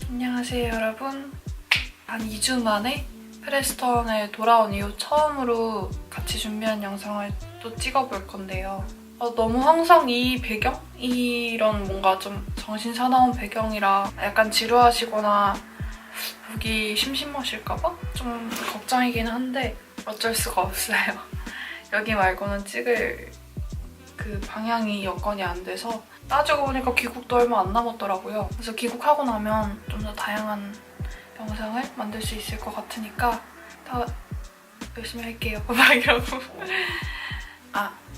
안녕하세요 여러분. 한 2주 만에 프레스턴에 돌아온 이후 처음으로 같이 준비한 영상을 또 찍어볼 건데요. 너무 항상 이 배경? 이런 뭔가 좀 정신 사나운 배경이라 약간 지루하시거나 보기 심심하실까봐 좀 걱정이긴 한데 어쩔 수가 없어요. 여기 말고는 찍을 그 방향이 여건이 안 돼서 따지고 보니까 귀국도 얼마 안 남았더라고요. 그래서 귀국하고 나면 좀 더 다양한 영상을 만들 수 있을 것 같으니까 더 열심히 할게요. 막 이러고.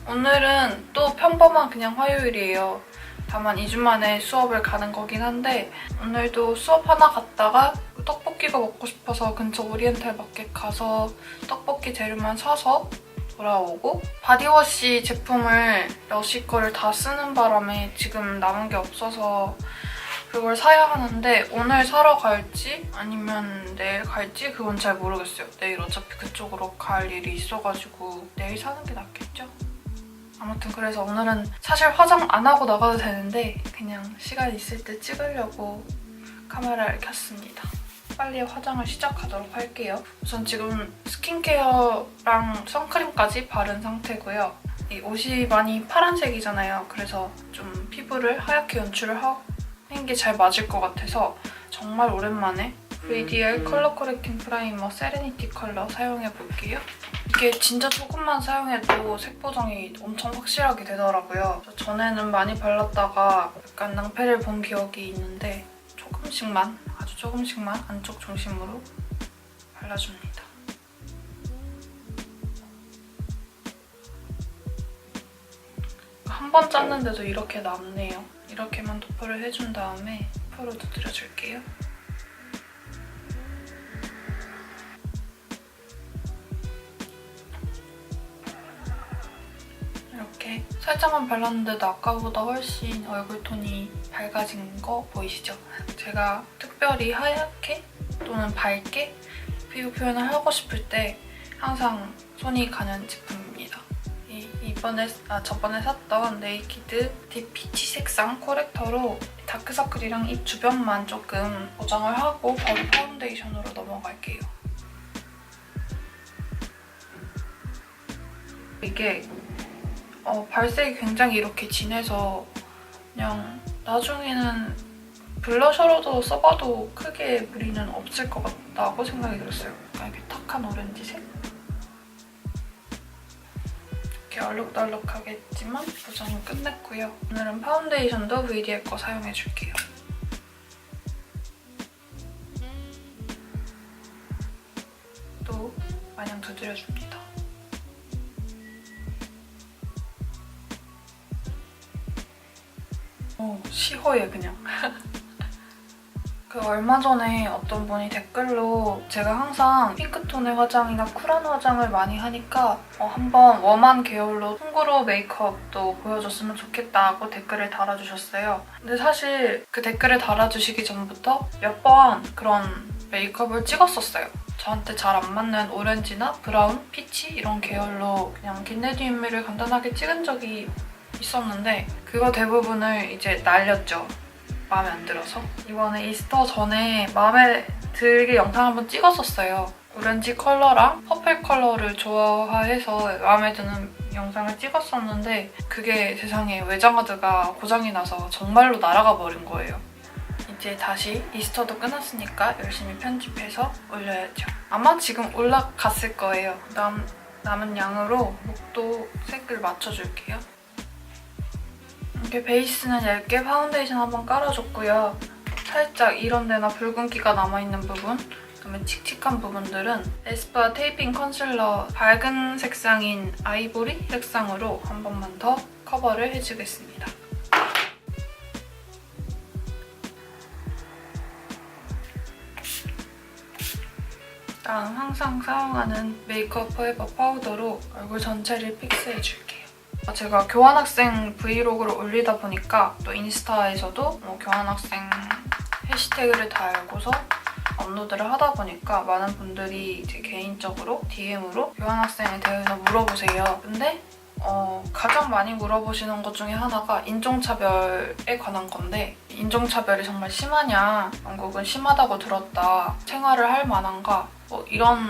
오늘은 또 평범한 그냥 화요일이에요. 다만 2주 만에 수업을 가는 거긴 한데 오늘도 수업 하나 갔다가 떡볶이가 먹고 싶어서 근처 오리엔탈 마켓 가서 떡볶이 재료만 사서 돌아오고 바디워시 제품을 러쉬 거를 다 쓰는 바람에 지금 남은 게 없어서 그걸 사야 하는데 오늘 사러 갈지 아니면 내일 갈지 그건 잘 모르겠어요. 내일 어차피 그쪽으로 갈 일이 있어가지고 내일 사는 게 낫겠죠? 아무튼 그래서 오늘은 사실 화장 안 하고 나가도 되는데 그냥 시간 있을 때 찍으려고 카메라를 켰습니다. 빨리 화장을 시작하도록 할게요. 우선 지금 스킨케어랑 선크림까지 바른 상태고요. 이 옷이 많이 파란색이잖아요. 그래서 좀 피부를 하얗게 연출을 하는 게 잘 맞을 것 같아서 정말 오랜만에 VDL 컬러 코렉팅 프라이머 세레니티 컬러 사용해볼게요. 이게 진짜 조금만 사용해도 색 보정이 엄청 확실하게 되더라고요. 전에는 많이 발랐다가 약간 낭패를 본 기억이 있는데 조금씩만, 아주 조금씩만 안쪽 중심으로 발라줍니다. 한 번 짰는데도 이렇게 남네요. 이렇게만 도포를 해준 다음에 도포로 두드려줄게요. 이렇게 살짝만 발랐는데도 아까보다 훨씬 얼굴톤이 밝아진 거 보이시죠? 제가 특별히 하얗게 또는 밝게 피부 표현을 하고 싶을 때 항상 손이 가는 제품입니다. 저번에 샀던 네이키드 딥 피치 색상 코렉터로 다크서클이랑 입 주변만 조금 보정을 하고 바로 파운데이션으로 넘어갈게요. 이게 발색이 굉장히 이렇게 진해서 그냥 나중에는 블러셔로도 써봐도 크게 무리는 없을 것 같다고 생각이 들었어요. 약간 이렇게 탁한 오렌지색? 이렇게 얼룩덜룩하겠지만 보정은 끝냈고요. 오늘은 파운데이션도 VDL 거 사용해줄게요. 또 마냥 두드려줍니다. 시호해 그냥. 얼마 전에 어떤 분이 댓글로 제가 항상 핑크톤의 화장이나 쿨한 화장을 많이 하니까 한번 웜한 계열로 콩구로 메이크업도 보여줬으면 좋겠다고 댓글을 달아주셨어요. 근데 사실 그 댓글을 달아주시기 전부터 몇 번 그런 메이크업을 찍었었어요. 저한테 잘 안 맞는 오렌지나 브라운, 피치 이런 계열로 그냥 겟레디 뮤를 간단하게 찍은 적이 있었는데 그거 대부분을 이제 날렸죠. 마음에 안 들어서. 이번에 이스터 전에 마음에 들게 영상 한번 찍었었어요. 오렌지 컬러랑 퍼플 컬러를 좋아해서 마음에 드는 영상을 찍었었는데 그게 세상에 외장하드가 고장이 나서 정말로 날아가 버린 거예요. 이제 다시 이스터도 끝났으니까 열심히 편집해서 올려야죠. 아마 지금 올라갔을 거예요. 남은 양으로 목도 색을 맞춰줄게요. 이렇게 베이스는 얇게 파운데이션 한번 깔아줬고요. 살짝 이런 데나 붉은기가 남아있는 부분, 그다음에 칙칙한 부분들은 에스쁘아 테이핑 컨실러 밝은 색상인 아이보리 색상으로 한 번만 더 커버를 해주겠습니다. 다음 항상 사용하는 메이크업 포에버 파우더로 얼굴 전체를 픽스해줄게요. 제가 교환학생 브이로그를 올리다 보니까 또 인스타에서도 교환학생 해시태그를 달고서 업로드를 하다 보니까 많은 분들이 제 개인적으로 DM으로 교환학생에 대해서 물어보세요. 근데 가장 많이 물어보시는 것 중에 하나가 인종차별에 관한 건데, 인종차별이 정말 심하냐, 영국은 심하다고 들었다, 생활을 할 만한가, 뭐 이런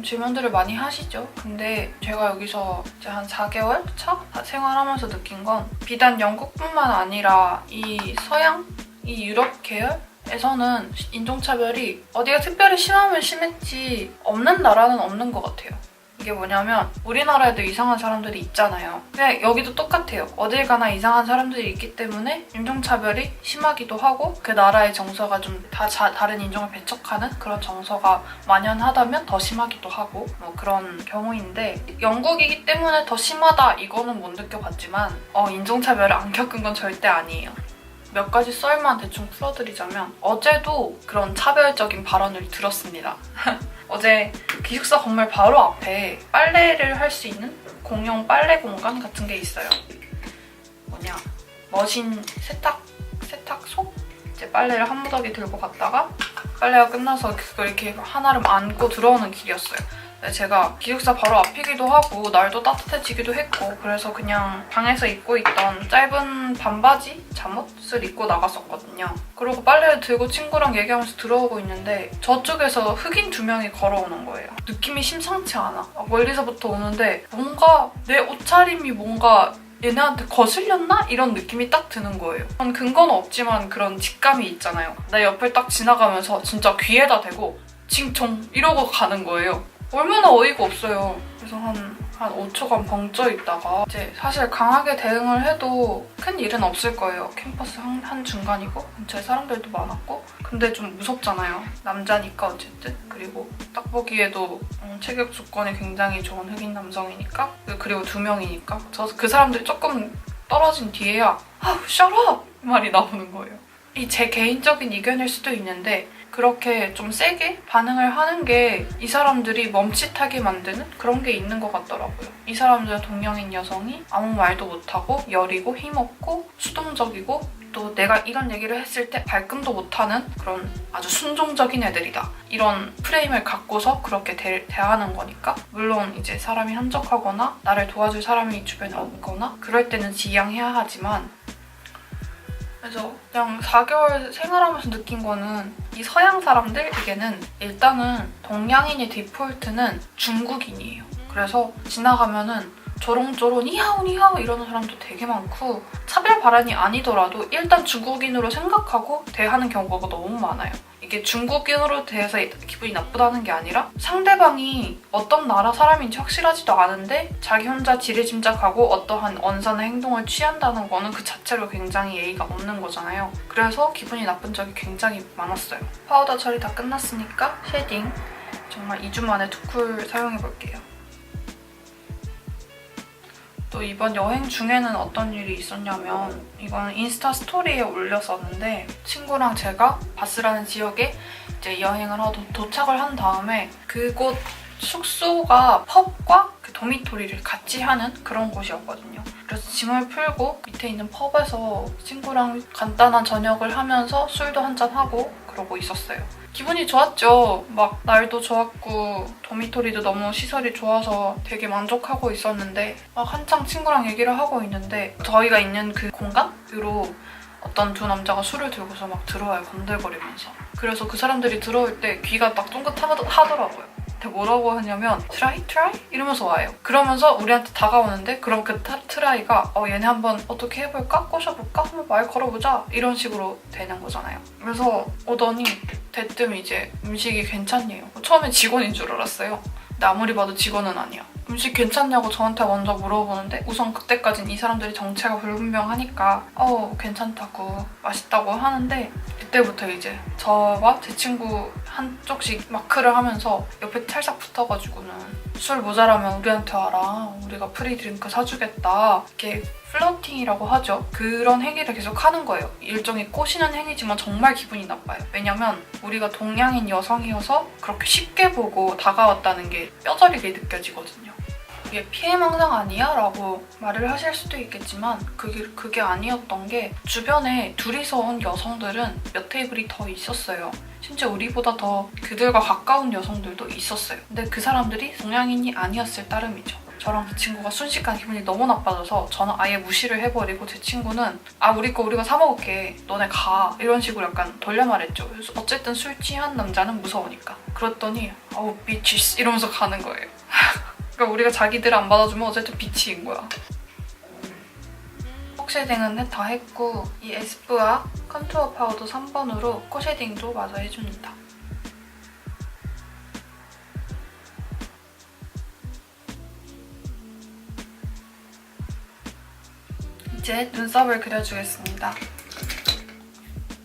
질문들을 많이 하시죠. 근데 제가 여기서 이제 한 4개월 차 생활하면서 느낀 건 비단 영국뿐만 아니라 이 서양, 이 유럽 계열에서는 인종차별이 어디가 특별히 심하면 심했지 없는 나라는 없는 것 같아요. 이게 뭐냐면 우리나라에도 이상한 사람들이 있잖아요. 그냥 여기도 똑같아요. 어딜 가나 이상한 사람들이 있기 때문에 인종차별이 심하기도 하고, 그 나라의 정서가 좀 다른 인종을 배척하는 그런 정서가 만연하다면 더 심하기도 하고, 뭐 그런 경우인데, 영국이기 때문에 더 심하다 이거는 못 느껴봤지만 인종차별을 안 겪은 건 절대 아니에요. 몇 가지 썰만 대충 풀어드리자면, 어제도 그런 차별적인 발언을 들었습니다. 어제 기숙사 건물 바로 앞에 빨래를 할 수 있는 공용 빨래 공간 같은 게 있어요. 머신 세탁소? 이제 빨래를 한 무더기 들고 갔다가 빨래가 끝나서 그걸 이렇게 하나를 안고 들어오는 길이었어요. 제가 기숙사 바로 앞이기도 하고 날도 따뜻해지기도 했고, 그래서 그냥 방에서 입고 있던 짧은 반바지, 잠옷을 입고 나갔었거든요. 그리고 빨래를 들고 친구랑 얘기하면서 들어오고 있는데 저쪽에서 흑인 2명이 걸어오는 거예요. 느낌이 심상치 않아. 멀리서부터 오는데 뭔가 내 옷차림이 뭔가 얘네한테 거슬렸나? 이런 느낌이 딱 드는 거예요. 전 근거는 없지만 그런 직감이 있잖아요. 내 옆을 딱 지나가면서 진짜 귀에다 대고 칭총 이러고 가는 거예요. 얼마나 어이가 없어요. 그래서 한 5초간 벙쪄 있다가 이제 사실 강하게 대응을 해도 큰 일은 없을 거예요. 캠퍼스 한 중간이고 근처에 사람들도 많았고, 근데 좀 무섭잖아요. 남자니까 어쨌든. 그리고 딱 보기에도 체격 조건이 굉장히 좋은 흑인 남성이니까, 그리고 2명이니까 그 사람들이 조금 떨어진 뒤에야 shut up! 말이 나오는 거예요. 이 제 개인적인 의견일 수도 있는데, 그렇게 좀 세게 반응을 하는 게 이 사람들이 멈칫하게 만드는 그런 게 있는 것 같더라고요. 이 사람들은 동양인 여성이 아무 말도 못하고 여리고 힘없고 수동적이고, 또 내가 이런 얘기를 했을 때 발끈도 못하는 그런 아주 순종적인 애들이다, 이런 프레임을 갖고서 그렇게 대하는 거니까, 물론 이제 사람이 한적하거나 나를 도와줄 사람이 주변에 없거나 그럴 때는 지양해야 하지만, 그래서 그냥 4개월 생활하면서 느낀 거는, 이 서양 사람들에게는 일단은 동양인의 디폴트는 중국인이에요. 그래서 지나가면은 조롱조롱 니하오 니하오 이러는 사람도 되게 많고, 차별 발언이 아니더라도 일단 중국인으로 생각하고 대하는 경우가 너무 많아요. 이게 중국인으로 대해서 기분이 나쁘다는 게 아니라 상대방이 어떤 나라 사람인지 확실하지도 않은데 자기 혼자 지레짐작하고 어떠한 언사나 행동을 취한다는 거는 그 자체로 굉장히 예의가 없는 거잖아요. 그래서 기분이 나쁜 적이 굉장히 많았어요. 파우더 처리 다 끝났으니까 쉐딩 정말 2주 만에 투쿨 사용해볼게요. 또 이번 여행 중에는 어떤 일이 있었냐면, 이건 인스타 스토리에 올렸었는데, 친구랑 제가 바스라는 지역에 이제 여행을 하고 도착을 한 다음에 그곳 숙소가 펍과 그 도미토리를 같이 하는 그런 곳이었거든요. 그래서 짐을 풀고 밑에 있는 펍에서 친구랑 간단한 저녁을 하면서 술도 한잔하고 그러고 있었어요. 기분이 좋았죠. 막 날도 좋았고 도미토리도 너무 시설이 좋아서 되게 만족하고 있었는데, 막 한창 친구랑 얘기를 하고 있는데 저희가 있는 그 공간으로 어떤 2 남자가 술을 들고서 막 들어와요, 건들거리면서. 그래서 그 사람들이 들어올 때 귀가 막 쫑긋하더라고요. 근데 뭐라고 하냐면 트라이? 이러면서 와요. 그러면서 우리한테 다가오는데, 그럼 그 트라이가 얘네 한번 어떻게 해볼까? 꼬셔볼까? 한번 말 걸어보자? 이런 식으로 되는 거잖아요. 그래서 오더니 대뜸 이제 음식이 괜찮냐요. 처음엔 직원인 줄 알았어요. 근데 아무리 봐도 직원은 아니야. 음식 괜찮냐고 저한테 먼저 물어보는데, 우선 그때까진 이 사람들이 정체가 불분명하니까 괜찮다고 맛있다고 하는데, 그때부터 이제 저와 제 친구 한쪽씩 마크를 하면서 옆에 살짝 붙어가지고는 술 모자라면 우리한테 와라, 우리가 프리드링크 사주겠다, 이렇게 플러팅이라고 하죠. 그런 행위를 계속 하는 거예요. 일종의 꼬시는 행위지만 정말 기분이 나빠요. 왜냐면 우리가 동양인 여성이어서 그렇게 쉽게 보고 다가왔다는 게 뼈저리게 느껴지거든요. 이게 피해망상 아니야? 라고 말을 하실 수도 있겠지만 그게 아니었던 게, 주변에 둘이서 온 여성들은 몇 테이블이 더 있었어요. 심지어 우리보다 더 그들과 가까운 여성들도 있었어요. 근데 그 사람들이 동양인이 아니었을 따름이죠. 저랑 그 친구가 순식간에 기분이 너무 나빠져서 저는 아예 무시를 해버리고 제 친구는 우리 거 우리가 사 먹을게. 너네 가. 이런 식으로 약간 돌려 말했죠. 그래서 어쨌든 술 취한 남자는 무서우니까. 그랬더니 아우 비치스 이러면서 가는 거예요. 그러니까 우리가 자기들 안 받아주면 어쨌든 비치인 거야. 콕 쉐딩은 다 했고 이 에스쁘아 컨투어 파우더 3번으로 코 쉐딩도 마저 해줍니다. 이제 눈썹을 그려주겠습니다.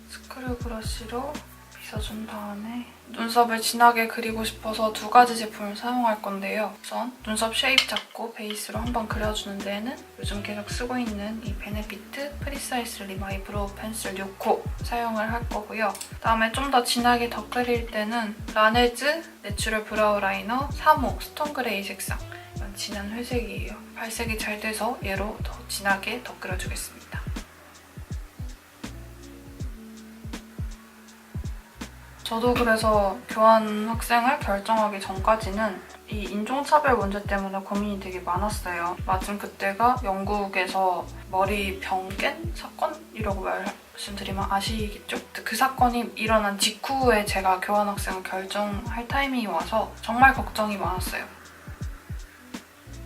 스크류 브러쉬로 빗어준 다음에 눈썹을 진하게 그리고 싶어서 두 가지 제품을 사용할 건데요. 우선 눈썹 쉐입 잡고 베이스로 한번 그려주는 데에는 요즘 계속 쓰고 있는 이 베네피트 프리사이즈 립 아이브로우 펜슬 6호 사용을 할 거고요. 그다음에 좀 더 진하게 더 그릴 때는 라네즈 내추럴 브라우 라이너 3호 스톤 그레이 색상. 이건 진한 회색이에요. 발색이 잘 돼서 얘로 더 진하게 더 그려주겠습니다. 저도 그래서 교환 학생을 결정하기 전까지는 이 인종차별 문제 때문에 고민이 되게 많았어요. 마침 그때가 영국에서 머리 병 깬 사건이라고 말씀드리면 아시겠죠? 그 사건이 일어난 직후에 제가 교환 학생을 결정할 타이밍이 와서 정말 걱정이 많았어요.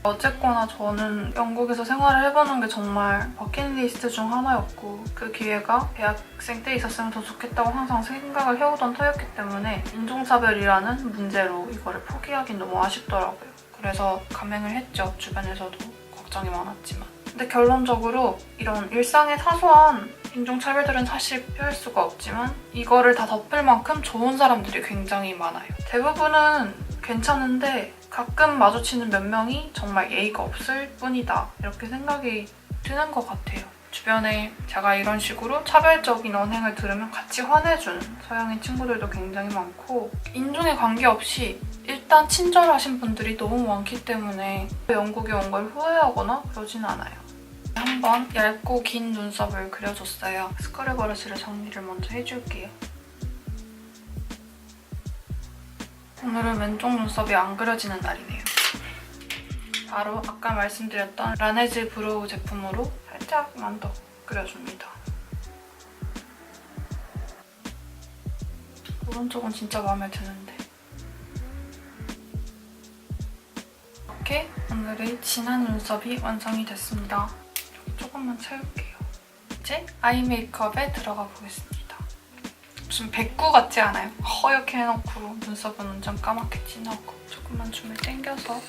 어쨌거나 저는 영국에서 생활을 해보는 게 정말 버킷리스트 중 하나였고 그 기회가 대학생 때 있었으면 더 좋겠다고 항상 생각을 해오던 터였기 때문에 인종차별이라는 문제로 이거를 포기하긴 너무 아쉽더라고요. 그래서 감행을 했죠. 주변에서도 걱정이 많았지만. 근데 결론적으로 이런 일상의 사소한 인종차별들은 사실 피할 수가 없지만 이거를 다 덮을 만큼 좋은 사람들이 굉장히 많아요. 대부분은 괜찮은데 가끔 마주치는 몇 명이 정말 예의가 없을 뿐이다 이렇게 생각이 드는 것 같아요. 주변에 제가 이런 식으로 차별적인 언행을 들으면 같이 화내주는 서양인 친구들도 굉장히 많고 인종에 관계없이 일단 친절하신 분들이 너무 많기 때문에 영국에 온 걸 후회하거나 그러진 않아요. 한번 얇고 긴 눈썹을 그려줬어요. 스크류 브러쉬로 정리를 먼저 해줄게요. 오늘은 왼쪽 눈썹이 안 그려지는 날이네요. 바로 아까 말씀드렸던 라네즈 브로우 제품으로 살짝만 더 그려줍니다. 오른쪽은 진짜 마음에 드는데. 이렇게 오늘의 진한 눈썹이 완성이 됐습니다. 조금만 채울게요. 이제 아이 메이크업에 들어가 보겠습니다. 무슨 백구 같지 않아요? 허옇게 해놓고 눈썹은 완전 까맣게 진하고 조금만 줌을 당겨서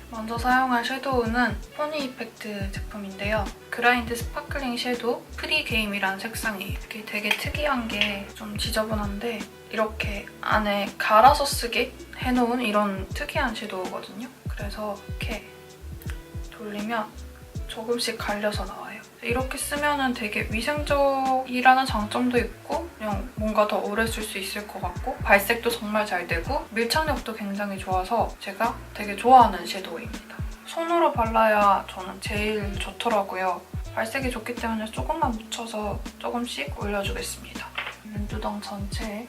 먼저 사용할 섀도우는 포니 이펙트 제품인데요. 그라인드 스파클링 섀도우 프리 게임이라는 색상이에요. 이게 되게 특이한 게 좀 지저분한데 이렇게 안에 갈아서 쓰게 해놓은 이런 특이한 섀도우거든요. 그래서 이렇게 돌리면 조금씩 갈려서 나와요. 이렇게 쓰면 되게 위생적이라는 장점도 있고 그냥 뭔가 더 오래 쓸 수 있을 것 같고 발색도 정말 잘 되고 밀착력도 굉장히 좋아서 제가 되게 좋아하는 섀도우입니다. 손으로 발라야 저는 제일 좋더라고요. 발색이 좋기 때문에 조금만 묻혀서 조금씩 올려주겠습니다. 눈두덩 전체에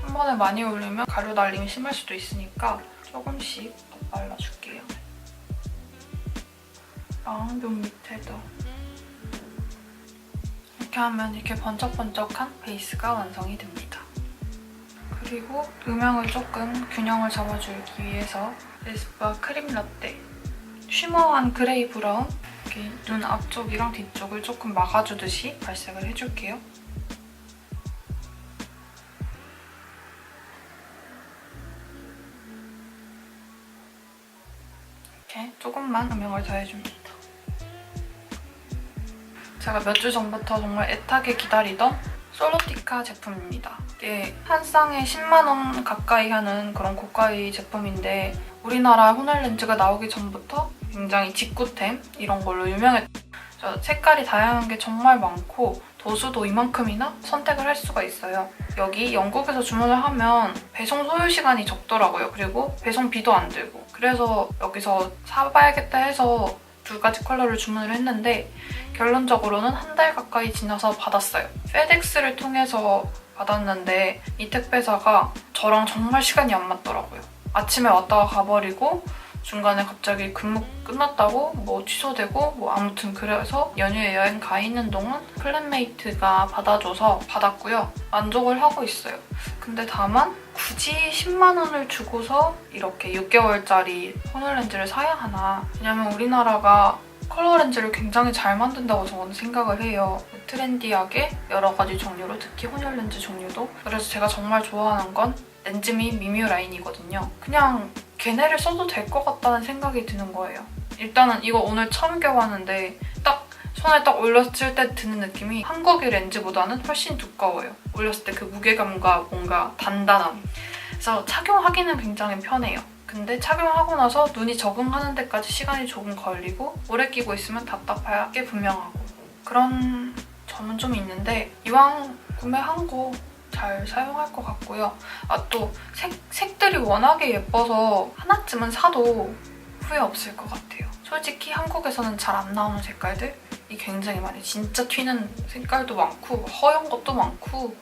한 번에 많이 올리면 가루 날림이 심할 수도 있으니까 조금씩 더 발라줄게요. 눈 밑에도. 이렇게 하면 이렇게 번쩍번쩍한 베이스가 완성이 됩니다. 그리고 음영을 조금 균형을 잡아주기 위해서 에스쁘아 크림 라떼 쉬머한 그레이 브라운 이렇게 눈 앞쪽이랑 뒤쪽을 조금 막아주듯이 발색을 해줄게요. 이렇게 조금만 음영을 더해줍니다. 제가 몇 주 전부터 정말 애타게 기다리던 솔로티카 제품입니다. 이게 한 쌍에 10만 원 가까이 하는 그런 고가의 제품인데 우리나라 호넬 렌즈가 나오기 전부터 굉장히 직구템 이런 걸로 유명했어요. 색깔이 다양한 게 정말 많고 도수도 이만큼이나 선택을 할 수가 있어요. 여기 영국에서 주문을 하면 배송 소요 시간이 적더라고요. 그리고 배송비도 안 들고. 그래서 여기서 사봐야겠다 해서 두 가지 컬러를 주문을 했는데 결론적으로는 한 달 가까이 지나서 받았어요. 페덱스를 통해서 받았는데 이 택배사가 저랑 정말 시간이 안 맞더라고요. 아침에 왔다가 가버리고 중간에 갑자기 근무 끝났다고 뭐 취소되고 뭐 아무튼 그래서 연휴에 여행 가 있는 동안 플랜메이트가 받아줘서 받았고요. 만족을 하고 있어요. 근데 다만 굳이 10만 원을 주고서 이렇게 6개월짜리 혼혈렌즈를 사야 하나. 왜냐면 우리나라가 컬러 렌즈를 굉장히 잘 만든다고 저는 생각을 해요. 트렌디하게 여러 가지 종류로, 특히 혼혈 렌즈 종류도. 그래서 제가 정말 좋아하는 건 렌즈미 미뮤 라인이거든요. 그냥 걔네를 써도 될 것 같다는 생각이 드는 거예요. 일단은 이거 오늘 처음 껴봤는데 딱 손에 딱 올렸을 때 드는 느낌이 한국의 렌즈보다는 훨씬 두꺼워요. 올렸을 때 그 무게감과 뭔가 단단함. 그래서 착용하기는 굉장히 편해요. 근데 착용하고 나서 눈이 적응하는 데까지 시간이 조금 걸리고 오래 끼고 있으면 답답할 게 분명하고 그런 점은 좀 있는데 이왕 구매한 거 잘 사용할 것 같고요. 아, 또 색들이 워낙에 예뻐서 하나쯤은 사도 후회 없을 것 같아요. 솔직히 한국에서는 잘 안 나오는 색깔들이 굉장히 많이 진짜 튀는 색깔도 많고 허연 것도 많고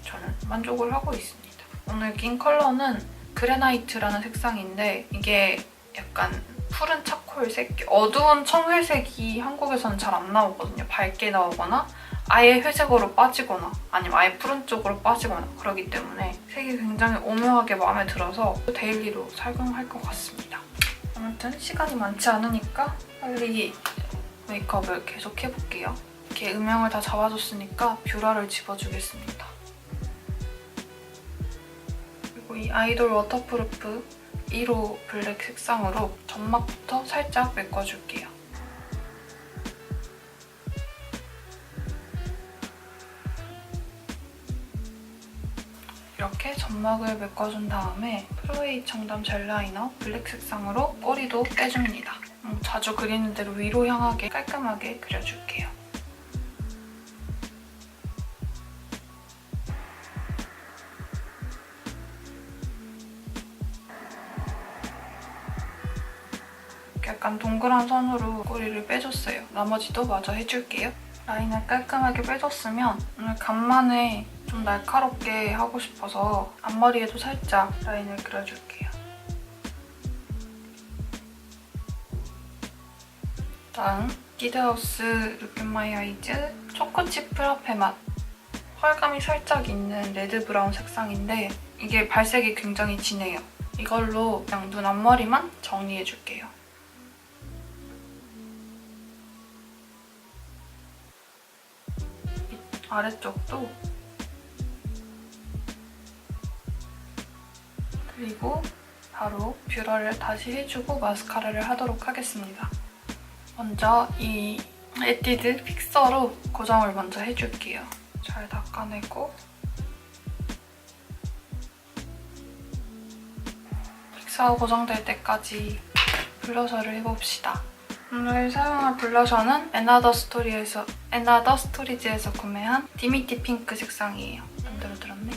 저는 만족을 하고 있습니다. 오늘 낀 컬러는 그레나이트라는 색상인데 이게 약간 푸른 차콜색, 어두운 청회색이 한국에서는 잘 안 나오거든요. 밝게 나오거나 아예 회색으로 빠지거나 아니면 아예 푸른 쪽으로 빠지거나 그러기 때문에 색이 굉장히 오묘하게 마음에 들어서 데일리로 착용할 것 같습니다. 아무튼 시간이 많지 않으니까 빨리 메이크업을 계속 해볼게요. 이렇게 음영을 다 잡아줬으니까 뷰러를 집어주겠습니다. 그리고 이 아이돌 워터프루프 1호 블랙 색상으로 점막부터 살짝 메꿔줄게요. 이렇게 점막을 메꿔준 다음에 프로에이 청담 젤 라이너 블랙 색상으로 꼬리도 빼줍니다. 자주 그리는 대로 위로 향하게 깔끔하게 그려줄게요. 약간 동그란 선으로 꼬리를 빼줬어요. 나머지도 마저 해줄게요. 라인을 깔끔하게 빼줬으면 오늘 간만에 좀 날카롭게 하고 싶어서 앞머리에도 살짝 라인을 그려줄게요. 다음 디드하우스 룩 인 마이 아이즈 초코칩 프라페 맛. 펄감이 살짝 있는 레드 브라운 색상인데 이게 발색이 굉장히 진해요. 이걸로 그냥 눈 앞머리만 정리해줄게요. 아래쪽도 그리고 바로 뷰러를 다시 해주고 마스카라를 하도록 하겠습니다. 먼저 이 에뛰드 픽서로 고정을 먼저 해줄게요. 잘 닦아내고 픽서가 고정될 때까지 블러셔를 해봅시다. 오늘 사용할 블러셔는 애나더 스토리즈에서 구매한 디미티 핑크 색상이에요. 반대로 들었네?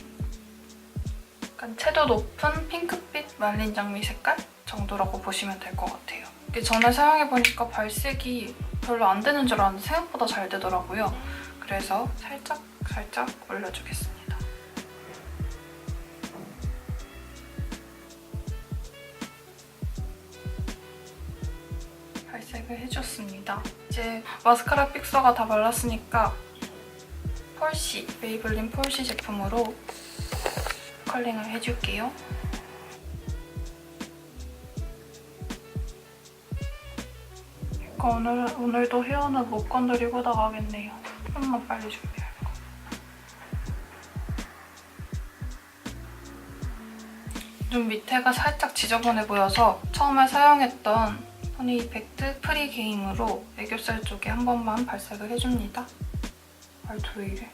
약간 채도 높은 핑크빛 말린 장미 색깔 정도라고 보시면 될 것 같아요. 이게 전에 사용해보니까 발색이 별로 안 되는 줄 알았는데 생각보다 잘 되더라고요. 그래서 살짝 올려주겠습니다. 발색을 해줬습니다. 이제 마스카라 픽서가 다 발랐으니까 폴시, 메이블린 폴시 제품으로 컬링을 해줄게요. 오늘도 헤어는 못 건드리고 나가겠네요. 좀만 빨리 준비할 거. 눈 밑에가 살짝 지저분해 보여서 처음에 사용했던 허니 이펙트 프리게임으로 애교살 쪽에 한 번만 발색을 해줍니다. 말도 왜 이래?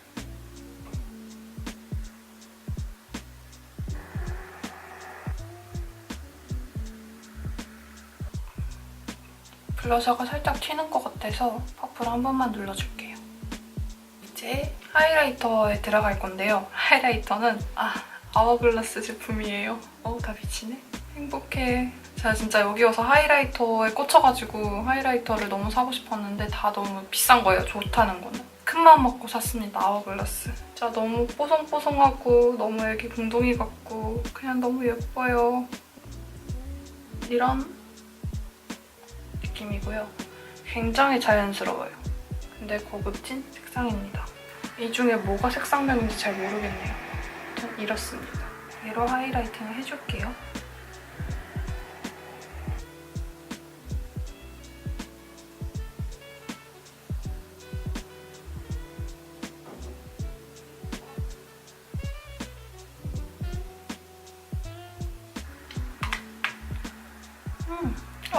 블러셔가 살짝 튀는 것 같아서 퍼프로 한 번만 눌러줄게요. 이제 하이라이터에 들어갈 건데요. 하이라이터는 아워글라스 제품이에요. 다 미치네. 행복해. 제가 진짜 여기 와서 하이라이터에 꽂혀가지고 하이라이터를 너무 사고 싶었는데 다 너무 비싼 거예요. 좋다는 거는. 큰 큰마음 먹고 샀습니다. 아워글라스. 진짜 너무 뽀송뽀송하고 너무 애기 궁둥이 같고 그냥 너무 예뻐요. 이런 느낌이고요. 굉장히 자연스러워요. 근데 고급진 색상입니다. 이 중에 뭐가 색상명인지 잘 모르겠네요. 아무튼 이렇습니다. 얘로 하이라이팅을 해줄게요.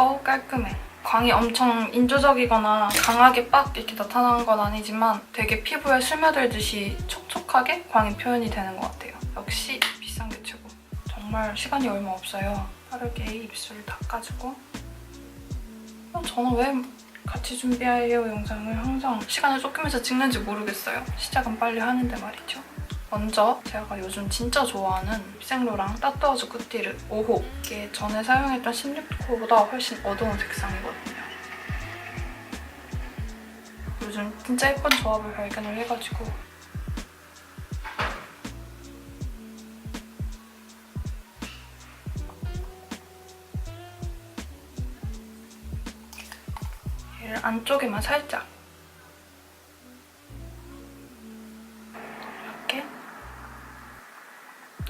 어우 깔끔해. 광이 엄청 인조적이거나 강하게 빡 이렇게 나타나는 건 아니지만 되게 피부에 스며들듯이 촉촉하게 광이 표현이 되는 것 같아요. 역시 비싼 게 최고. 정말 시간이 얼마 없어요. 빠르게 입술을 닦아주고. 저는 왜 같이 준비해요 영상을 항상 시간을 쫓기면서 찍는지 모르겠어요. 시작은 빨리 하는데 말이죠. 먼저 제가 요즘 진짜 좋아하는 쑌로랑 따뚜아즈 꾸띠르 5호. 이게 전에 사용했던 16호보다 훨씬 어두운 색상이거든요. 요즘 진짜 예쁜 조합을 발견을 해가지고 얘를 안쪽에만 살짝 이렇게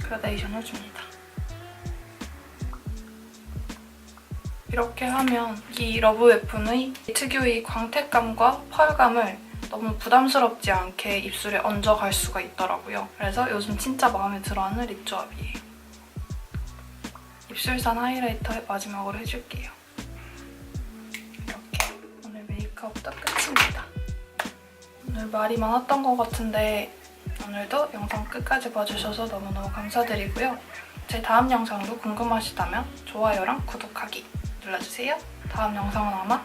그라데이션을 줍니다. 이렇게 하면 이 러브웨픈의 특유의 광택감과 펄감을 너무 부담스럽지 않게 입술에 얹어갈 수가 있더라고요. 그래서 요즘 진짜 마음에 들어하는 립 조합이에요. 입술산 하이라이터 마지막으로 해줄게요. 이렇게 오늘 메이크업도 끝입니다. 오늘 말이 많았던 것 같은데 오늘도 영상 끝까지 봐주셔서 너무너무 감사드리고요. 제 다음 영상도 궁금하시다면 좋아요랑 구독하기 눌러주세요. 다음 영상은 아마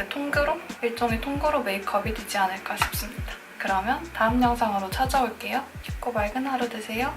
통그로? 일종의 통그로 메이크업이 되지 않을까 싶습니다. 그러면 다음 영상으로 찾아올게요. 쉽고 맑은 하루 되세요.